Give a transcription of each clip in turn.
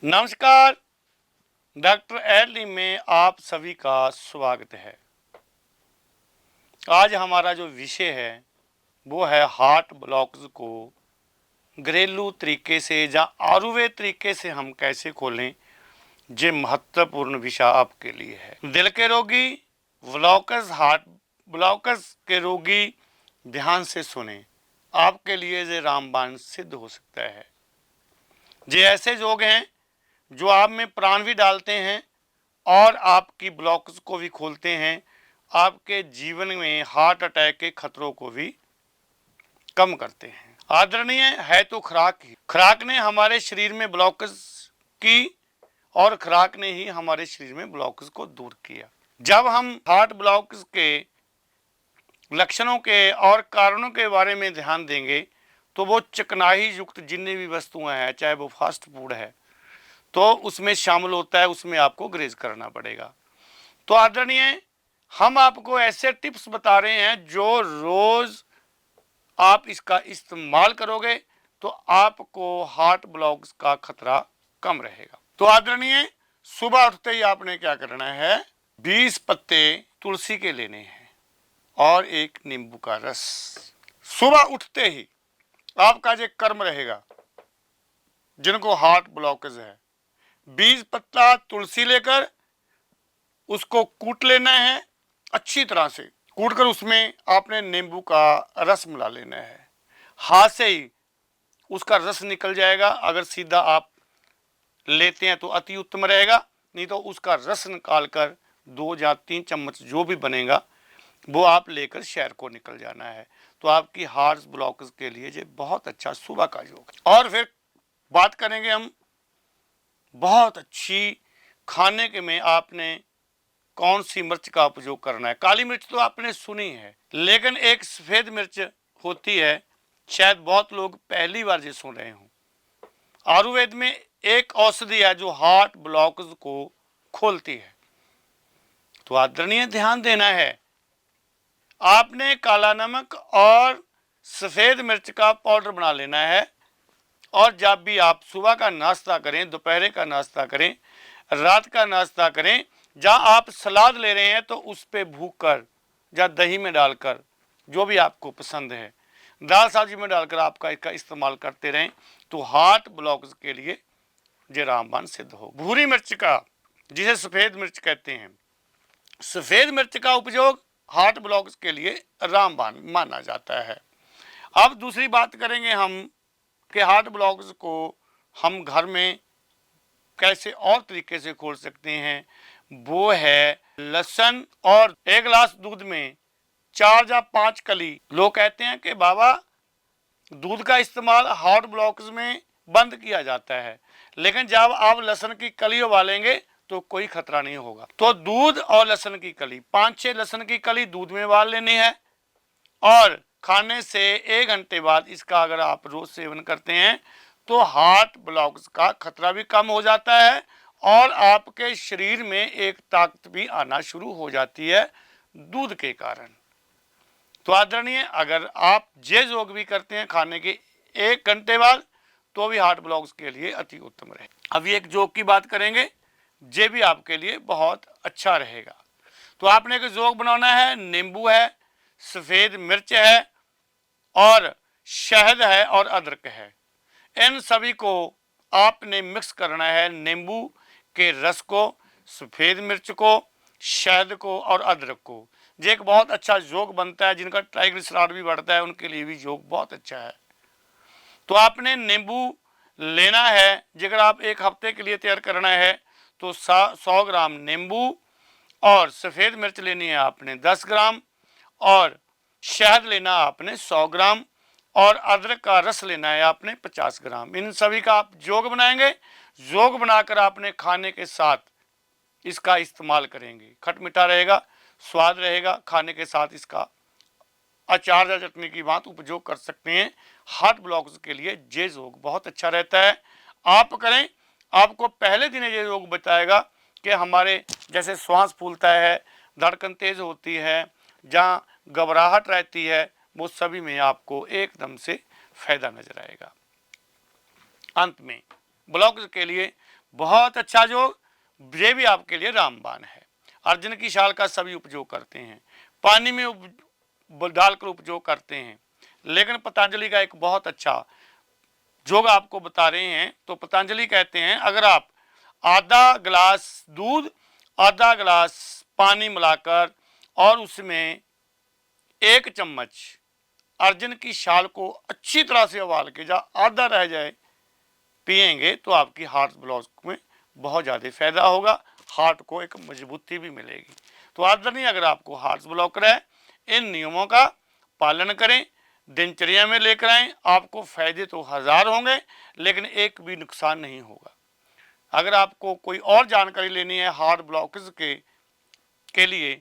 नमस्कार। Doctor L में आप सभी का स्वागत है। आज हमारा जो विषय है वो है हार्ट ब्लॉक्स को घरेलू तरीके से या आयुर्वेद तरीके से हम कैसे खोलें। ये महत्वपूर्ण विषय आपके लिए है। दिल के रोगी, ब्लॉकस, हार्ट ब्लॉकस के रोगी ध्यान से सुने, आपके लिए ये रामबाण सिद्ध हो सकता है। ये ऐसे योग हैं जो आप में प्राण भी डालते हैं और आपकी ब्लॉक्स को भी खोलते हैं, आपके जीवन में हार्ट अटैक के खतरों को भी कम करते हैं। आदरणीय है तो खुराक ने हमारे शरीर में ब्लॉक्स की और खुराक ने ही हमारे शरीर में ब्लॉक्स को दूर किया। जब हम हार्ट ब्लॉक्स के लक्षणों के और कारणों के बारे में ध्यान देंगे तो वो चिकनाई युक्त जितनी भी वस्तुएं हैं, चाहे वो फास्ट फूड है तो उसमें शामिल होता है, उसमें आपको ग्रेज करना पड़ेगा। तो आदरणीय, हम आपको ऐसे टिप्स बता रहे हैं जो रोज आप इसका इस्तेमाल करोगे तो आपको हार्ट ब्लॉक्स का खतरा कम रहेगा। तो आदरणीय, सुबह उठते ही आपने क्या करना है, 20 पत्ते तुलसी के लेने हैं और एक नींबू का रस। सुबह उठते ही आपका जो कर्म रहेगा, जिनको हार्ट ब्लॉकेज है, 20 पत्ता तुलसी लेकर उसको कूट लेना है। अच्छी तरह से कूट कर उसमें आपने नींबू का रस मिला लेना है। हाथ से ही उसका रस निकल जाएगा। अगर सीधा आप लेते हैं तो अति उत्तम रहेगा, नहीं तो उसका रस निकाल कर 2 या 3 चम्मच जो भी बनेगा वो आप लेकर शहर को निकल जाना है। तो आपकी हार्ट ब्लॉकेज के लिए ये बहुत अच्छा सुबह का योग है। और फिर बात करेंगे हम बहुत अच्छी खाने के में आपने कौन सी मिर्च का उपयोग करना है। काली मिर्च तो आपने सुनी है, लेकिन एक सफेद मिर्च होती है, शायद बहुत लोग पहली बार ये सुन रहे हों। आयुर्वेद में एक औषधि है जो हार्ट ब्लॉकेज को खोलती है। तो आदरणीय, ध्यान देना है, आपने काला नमक और सफेद मिर्च का पाउडर बना लेना है और जब भी आप सुबह का नाश्ता करें, दोपहर का नाश्ता करें, रात का नाश्ता करें, जहाँ आप सलाद ले रहे हैं तो उस पर भूख कर या दही में डालकर, जो भी आपको पसंद है, दाल सब्जी में डालकर आपका इसका इस्तेमाल करते रहें तो हार्ट ब्लॉक्स के लिए ये रामबाण सिद्ध हो। भूरी मिर्च का, जिसे सफ़ेद मिर्च कहते हैं, सफ़ेद मिर्च का उपयोग हार्ट ब्लॉक्स के लिए रामबाण माना जाता है। अब दूसरी बात करेंगे हम कि हार्ट ब्लॉक्स को हम घर में कैसे और तरीके से खोल सकते हैं। वो है लहसुन और 1 गिलास दूध में 4 या 5 कली। लोग कहते हैं कि बाबा दूध का इस्तेमाल हार्ट ब्लॉक्स में बंद किया जाता है, लेकिन जब आप लहसुन की कली उबालेंगे तो कोई खतरा नहीं होगा। तो दूध और लहसुन की कली, 5-6 लहसुन की कली दूध में उबाल लेनी है और खाने से 1 घंटे बाद इसका अगर आप रोज सेवन करते हैं तो हार्ट ब्लॉक्स का खतरा भी कम हो जाता है और आपके शरीर में एक ताकत भी आना शुरू हो जाती है दूध के कारण। तो आदरणीय, अगर आप ये योग भी करते हैं खाने के 1 घंटे बाद तो भी हार्ट ब्लॉक्स के लिए अति उत्तम रहे। अभी एक योग की बात करेंगे, ये भी आपके लिए बहुत अच्छा रहेगा। तो आपने एक योग बनाना है, नींबू है, सफ़ेद मिर्च है और शहद है और अदरक है। इन सभी को आपने मिक्स करना है, नींबू के रस को, सफ़ेद मिर्च को, शहद को और अदरक को। ये एक बहुत अच्छा योग बनता है। जिनका ट्राइग्लिसराइड भी बढ़ता है उनके लिए भी योग बहुत अच्छा है। तो आपने नींबू लेना है, अगर आप 1 हफ्ते के लिए तैयार करना है तो 100 ग्राम नींबू और सफ़ेद मिर्च लेनी है आपने 10 ग्राम और शहद लेना आपने 100 ग्राम और अदरक का रस लेना है आपने 50 ग्राम। इन सभी का आप योग बनाएंगे। योग बनाकर आपने खाने के साथ इसका इस्तेमाल करेंगे। खट मीठा रहेगा, स्वाद रहेगा। खाने के साथ इसका अचार या चटनी की बात उपयोग कर सकते हैं। हार्ट ब्लॉक्स के लिए ये योग बहुत अच्छा रहता है, आप करें। आपको पहले दिन ये योग बताएगा कि हमारे जैसे श्वास फूलता है, धड़कन तेज होती है, जहाँ घबराहट रहती है, वो सभी में आपको एकदम से फायदा नजर आएगा। अंत में ब्लॉक्स के लिए बहुत अच्छा योग, ये भी आपके लिए रामबाण है। अर्जुन की छाल का सभी उपयोग करते हैं, पानी में डालकर उपयोग करते हैं, लेकिन पतंजलि का एक बहुत अच्छा योग आपको बता रहे हैं। तो पतंजलि कहते हैं अगर आप आधा गिलास दूध, आधा गिलास पानी मिलाकर और उसमें 1 चम्मच अर्जुन की छाल को अच्छी तरह से उबाल के जा आधा रह जाए पिएंगे तो आपकी हार्ट ब्लॉक में बहुत ज़्यादा फायदा होगा, हार्ट को एक मजबूती भी मिलेगी। तो आदरणीय, अगर आपको हार्ट ब्लॉक रहे, इन नियमों का पालन करें, दिनचर्या में लेकर आएँ, आपको फायदे तो 1000 होंगे लेकिन एक भी नुकसान नहीं होगा। अगर आपको कोई और जानकारी लेनी है हार्ट ब्लॉकेज के लिए,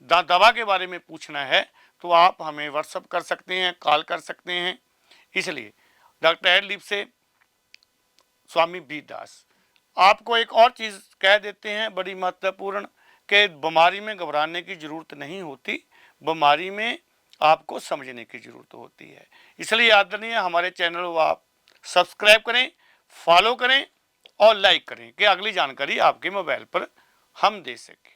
दवा के बारे में पूछना है, तो आप हमें व्हाट्सअप कर सकते हैं, कॉल कर सकते हैं। इसलिए डॉक्टर एडलिप से स्वामी बी दास आपको एक और चीज़ कह देते हैं बड़ी महत्वपूर्ण, कि बीमारी में घबराने की ज़रूरत नहीं होती, बीमारी में आपको समझने की ज़रूरत होती है। इसलिए आदरणीय, हमारे चैनल को आप सब्सक्राइब करें, फॉलो करें और लाइक करें कि अगली जानकारी आपके मोबाइल पर हम दे सकें।